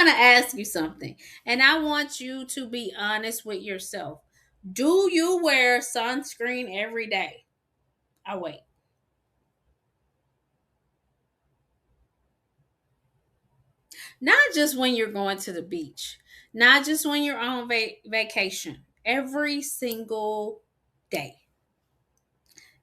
want to ask you something, and I want you to be honest with yourself. Do you wear sunscreen every day? I wait. Not just when you're going to the beach, not just when you're on vacation, every single day.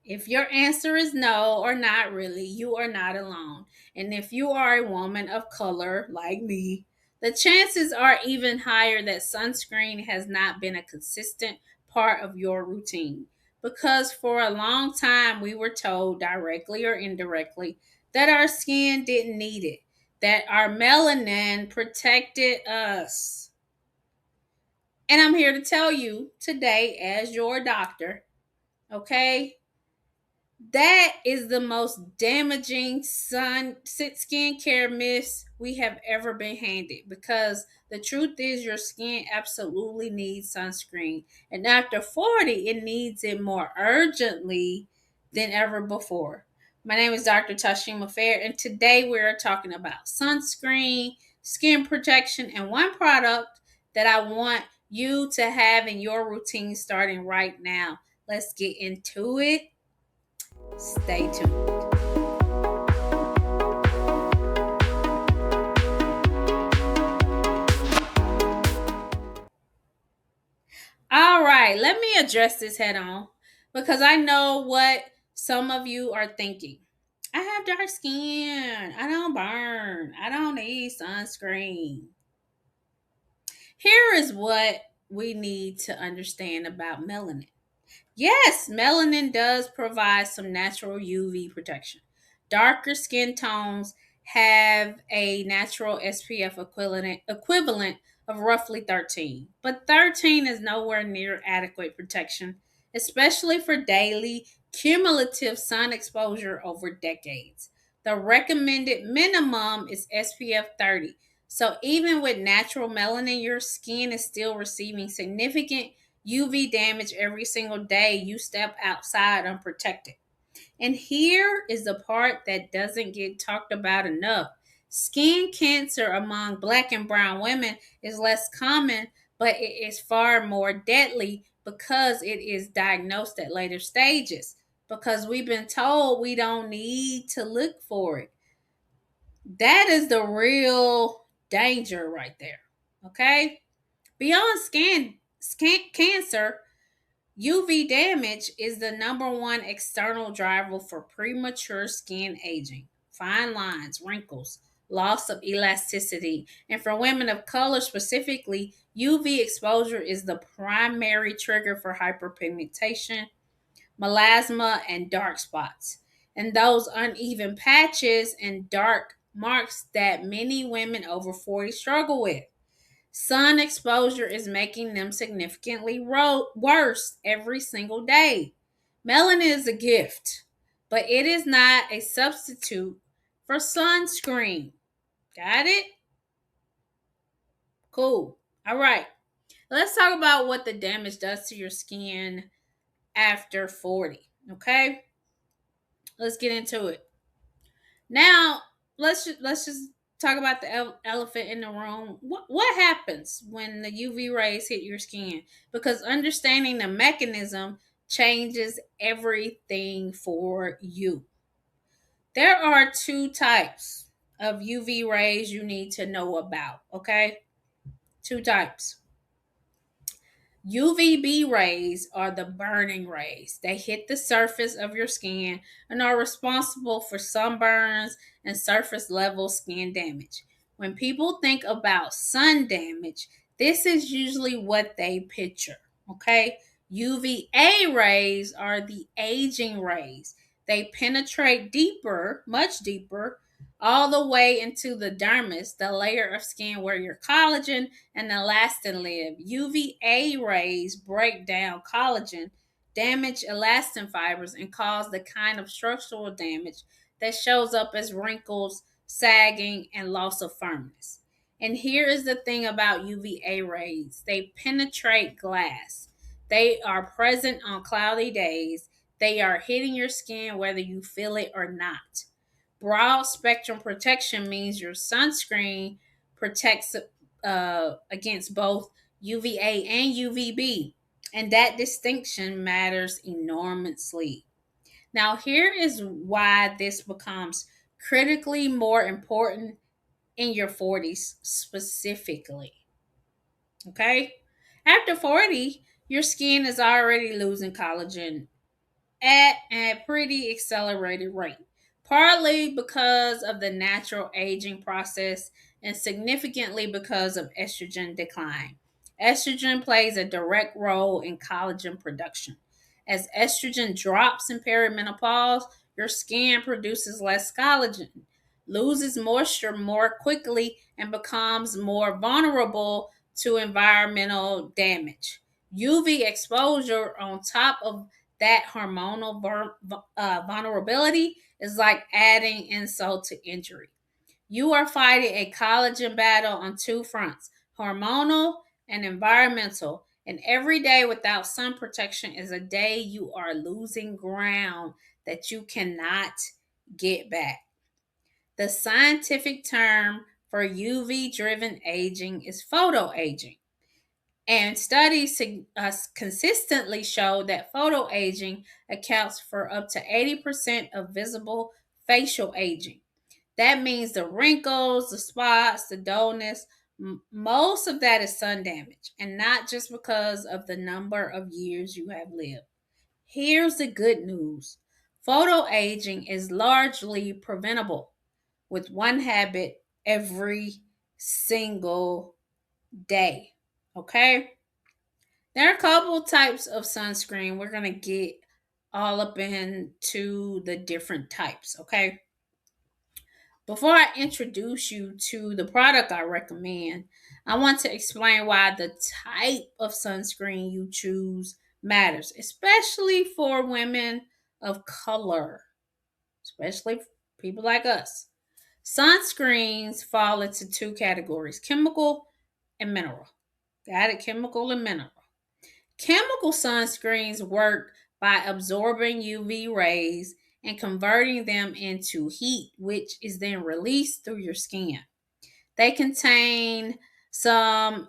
If your answer is no or not really, you are not alone. And if you are a woman of color like me, the chances are even higher that sunscreen has not been a consistent part of your routine. Because for a long time, we were told, directly or indirectly, that our skin didn't need it, that our melanin protected us. And I'm here to tell you today, as your doctor, okay, that is the most damaging skincare myth we have ever been handed, because the truth is your skin absolutely needs sunscreen. And after 40, it needs it more urgently than ever before. My name is Dr. Tashima Fair, and today we're talking about sunscreen, skin protection, and one product that I want you to have in your routine starting right now. Let's get into it. Stay tuned. All right, let me address this head on, because I know what some of you are thinking. I have dark skin. I don't burn. I don't need sunscreen. Here is what we need to understand about melanin. Yes, melanin does provide some natural UV protection. Darker skin tones have a natural SPF equivalent of roughly 13, but 13 is nowhere near adequate protection, especially for daily cumulative sun exposure over decades. The recommended minimum is SPF 30. So even with natural melanin, your skin is still receiving significant UV damage every single day you step outside unprotected. And here is the part that doesn't get talked about enough. Skin cancer among black and brown women is less common, but it is far more deadly because it is diagnosed at later stages. Because we've been told we don't need to look for it. That is the real danger right there. Okay? Beyond skin cancer, UV damage is the number one external driver for premature skin aging, fine lines, wrinkles, loss of elasticity. And for women of color specifically, UV exposure is the primary trigger for hyperpigmentation, melasma, and dark spots. And those uneven patches and dark marks that many women over 40 struggle with. Sun exposure is making them significantly worse every single day. Melanin is a gift, but it is not a substitute for sunscreen. Got it? Cool. All right. Let's talk about what the damage does to your skin after 40. Okay? Let's get into it. Now, let's just talk about the elephant in the room. What happens when the UV rays hit your skin? Because understanding the mechanism changes everything for you. There are two types of UV rays you need to know about, okay? Two types. UVB rays are the burning rays. They hit the surface of your skin and are responsible for sunburns and surface level skin damage. When people think about sun damage, this is usually what they picture. Okay? UVA rays are the aging rays. They penetrate deeper, much deeper, all the way into the dermis, the layer of skin where your collagen and elastin live. UVA rays break down collagen, damage elastin fibers, and cause the kind of structural damage that shows up as wrinkles, sagging, and loss of firmness. And here is the thing about UVA rays: they penetrate glass. They are present on cloudy days. They are hitting your skin whether you feel it or not. Broad spectrum protection means your sunscreen protects against both UVA and UVB, and that distinction matters enormously. Now, here is why this becomes critically more important in your 40s specifically. Okay? After 40, your skin is already losing collagen at a pretty accelerated rate, partly because of the natural aging process and significantly because of estrogen decline. Estrogen plays a direct role in collagen production. As estrogen drops in perimenopause, your skin produces less collagen, loses moisture more quickly, and becomes more vulnerable to environmental damage. UV exposure on top of that hormonal vulnerability is like adding insult to injury. You are fighting a collagen battle on two fronts, hormonal and environmental. And every day without sun protection is a day you are losing ground that you cannot get back. The scientific term for UV driven aging is photo aging. And studies consistently show that photoaging accounts for up to 80% of visible facial aging. That means the wrinkles, the spots, the dullness, most of that is sun damage, and not just because of the number of years you have lived. Here's the good news: photoaging is largely preventable with one habit every single day. Okay? There are a couple types of sunscreen. We're going to get all up into the different types, okay? Before I introduce you to the product I recommend, I want to explain why the type of sunscreen you choose matters, especially for women of color, especially people like us. Sunscreens fall into two categories: chemical and mineral. Got it? Chemical and mineral. Chemical sunscreens work by absorbing UV rays and converting them into heat, which is then released through your skin. They contain some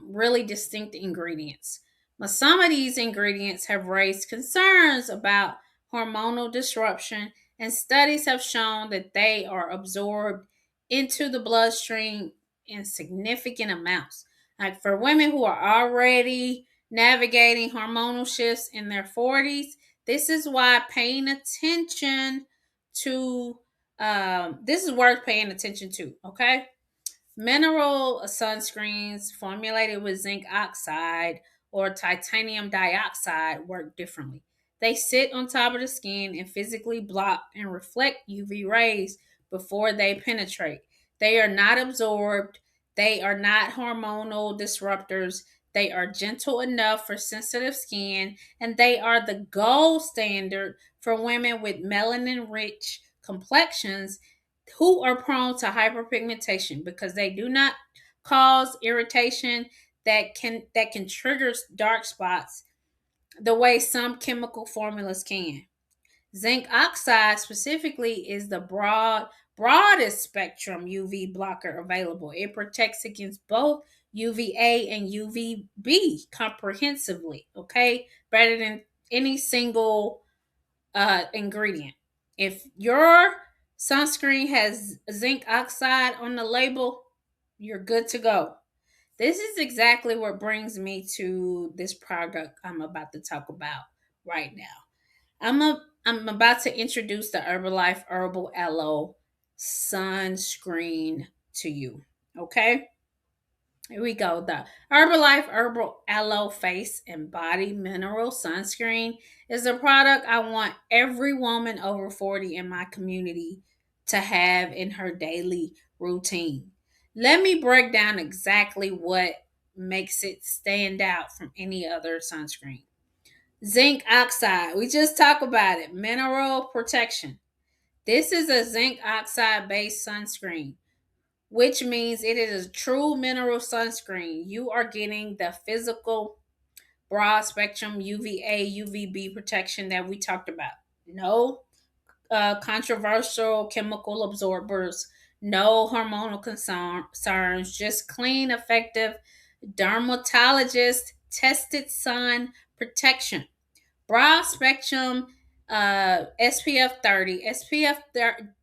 really distinct ingredients. But some of these ingredients have raised concerns about hormonal disruption, and studies have shown that they are absorbed into the bloodstream in significant amounts. Like for women who are already navigating hormonal shifts in their 40s, this is why paying attention to this is worth paying attention to, okay? Mineral sunscreens formulated with zinc oxide or titanium dioxide work differently. They sit on top of the skin and physically block and reflect UV rays before they penetrate. They are not absorbed, they are not hormonal disruptors. They are gentle enough for sensitive skin, and they are the gold standard for women with melanin rich complexions who are prone to hyperpigmentation because they do not cause irritation that can trigger dark spots the way some chemical formulas can. Zinc oxide specifically is the broadest spectrum UV blocker available. It protects against both UVA and UVB comprehensively, okay? Better than any single ingredient. If your sunscreen has zinc oxide on the label, you're good to go. This is exactly what brings me to this product I'm about to talk about right now. I'm about to introduce the Herbalife Herbal Aloe sunscreen to you. Okay? Here we go. The Herbalife Herbal Aloe Face and Body Mineral Sunscreen is a product I want every woman over 40 in my community to have in her daily routine. Let me break down exactly what makes it stand out from any other sunscreen. Zinc oxide. We just talked about it. Mineral protection. This is a zinc oxide based sunscreen, which means it is a true mineral sunscreen. You are getting the physical broad spectrum UVA, UVB protection that we talked about. No controversial chemical absorbers, No hormonal concerns, just clean, effective, dermatologist tested sun protection. Broad spectrum SPF 30. SPF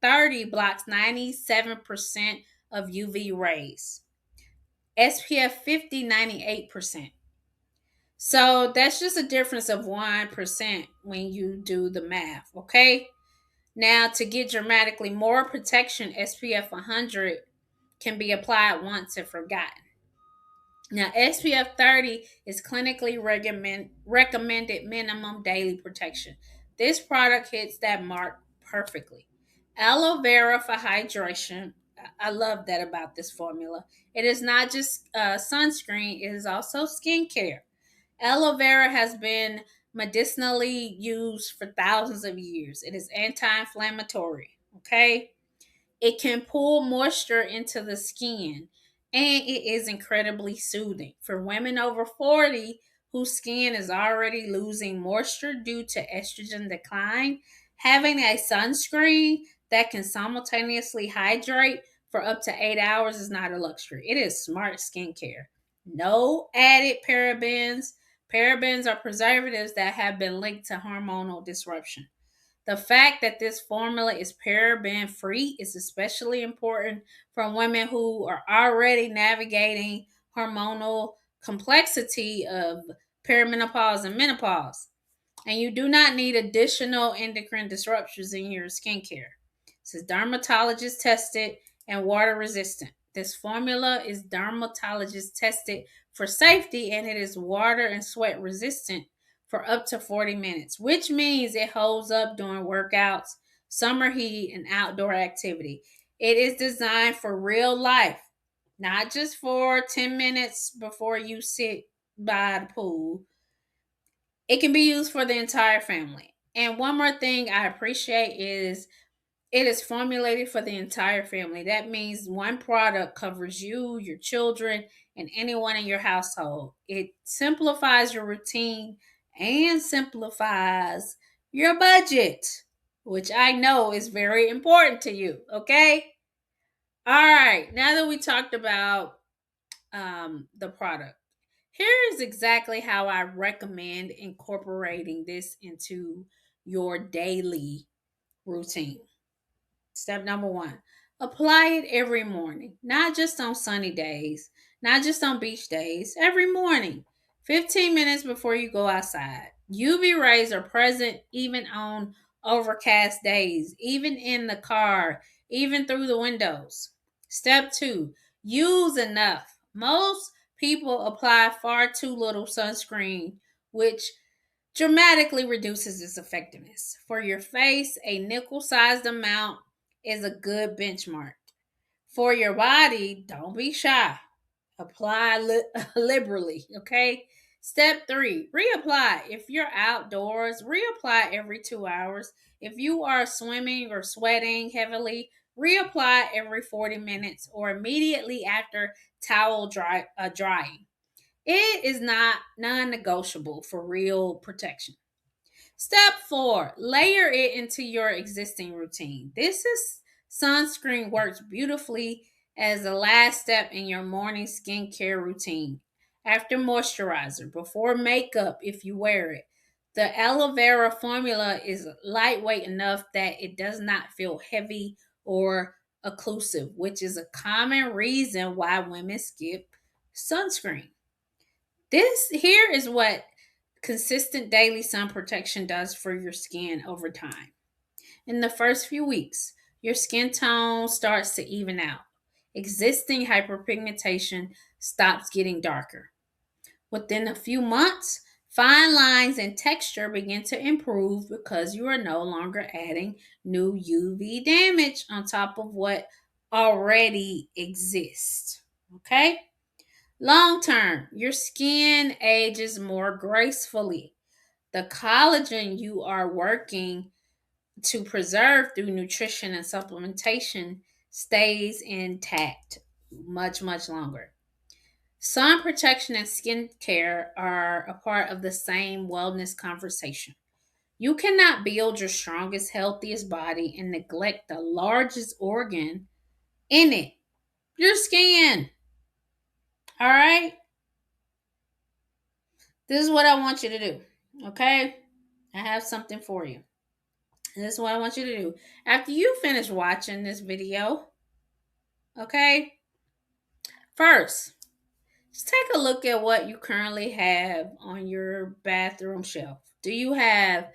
30 blocks 97% of UV rays. SPF 50, 98%. So that's just a difference of 1% when you do the math, okay? Now, to get dramatically more protection, SPF 100 can be applied once and forgotten. Now, SPF 30 is clinically recommended minimum daily protection. This product hits that mark perfectly. Aloe vera for hydration. I love that about this formula. It is not just sunscreen, it is also skincare. Aloe vera has been medicinally used for thousands of years. It is anti inflammatory. Okay. It can pull moisture into the skin and it is incredibly soothing. For women over 40 whose skin is already losing moisture due to estrogen decline, having a sunscreen that can simultaneously hydrate for up to 8 hours is not a luxury. It is smart skincare. No added parabens. Parabens are preservatives that have been linked to hormonal disruption. The fact that this formula is paraben free is especially important for women who are already navigating hormonal complexity of perimenopause and menopause. And you do not need additional endocrine disruptors in your skincare. This is dermatologist tested and water resistant. This formula is dermatologist tested for safety and it is water and sweat resistant for up to 40 minutes, which means it holds up during workouts, summer heat, and outdoor activity. It is designed for real life, not just for 10 minutes before you sit by the pool. It can be used for the entire family. And one more thing I appreciate is it is formulated for the entire family. That means one product covers you, your children, and anyone in your household. It simplifies your routine and simplifies your budget, which I know is very important to you. Okay? All right. Now that we talked about the product, here is exactly how I recommend incorporating this into your daily routine. Step number one, apply it every morning, not just on sunny days, not just on beach days, every morning, 15 minutes before you go outside. UV rays are present even on overcast days, even in the car, even through the windows. Step two, use enough. Most people apply far too little sunscreen, which dramatically reduces its effectiveness. For your face, a nickel sized amount is a good benchmark. For your body, don't be shy. Apply liberally, okay? Step three, reapply. If you're outdoors, reapply every 2 hours. If you are swimming or sweating heavily, reapply every 40 minutes or immediately after drying. It is not non-negotiable for real protection. Step four, layer it into your existing routine. This is sunscreen works beautifully as the last step in your morning skincare routine. After moisturizer, before makeup if you wear it. The aloe vera formula is lightweight enough that it does not feel heavy or occlusive, which is a common reason why women skip sunscreen. This here is what consistent daily sun protection does for your skin over time. In the first few weeks, your skin tone starts to even out. Existing hyperpigmentation stops getting darker. Within a few months, fine lines and texture begin to improve because you are no longer adding new UV damage on top of what already exists. Okay? Long term, your skin ages more gracefully. The collagen you are working to preserve through nutrition and supplementation stays intact much longer. Sun protection and skincare are a part of the same wellness conversation. You cannot build your strongest, healthiest body and neglect the largest organ in it. Your skin. All right? This is what I want you to do. Okay? I have something for you. And this is what I want you to do. After you finish watching this video, okay? First, just take a look at what you currently have on your bathroom shelf. Do you have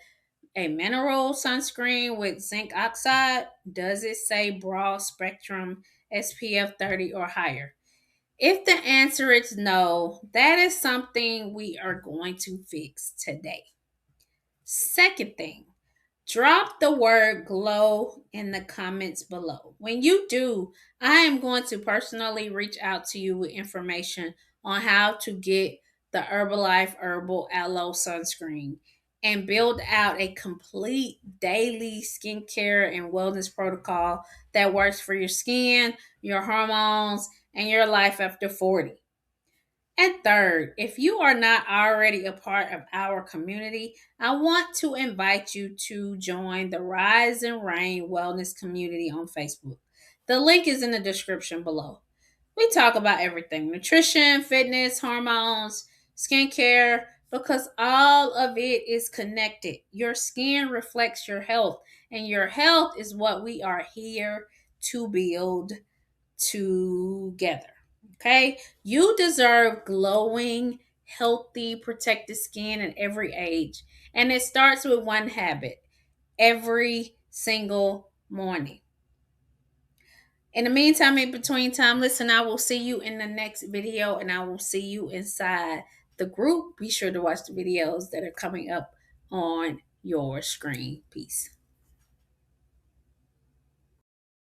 a mineral sunscreen with zinc oxide? Does it say broad spectrum SPF 30 or higher? If the answer is no, that is something we are going to fix today. Second thing, drop the word glow in the comments below. When you do, I am going to personally reach out to you with information on how to get the Herbalife Herbal Aloe Sunscreen and build out a complete daily skincare and wellness protocol that works for your skin, your hormones, and your life after 40. And third, if you are not already a part of our community, I want to invite you to join the Rise and Reign Wellness community on Facebook. The link is in the description below. We talk about everything: nutrition, fitness, hormones, skincare, because all of it is connected. Your skin reflects your health, and your health is what we are here to build together. Okay? You deserve glowing, healthy, protected skin at every age. And it starts with one habit every single morning. In the meantime, in between time, listen, I will see you in the next video and I will see you inside the group. Be sure to watch the videos that are coming up on your screen. Peace.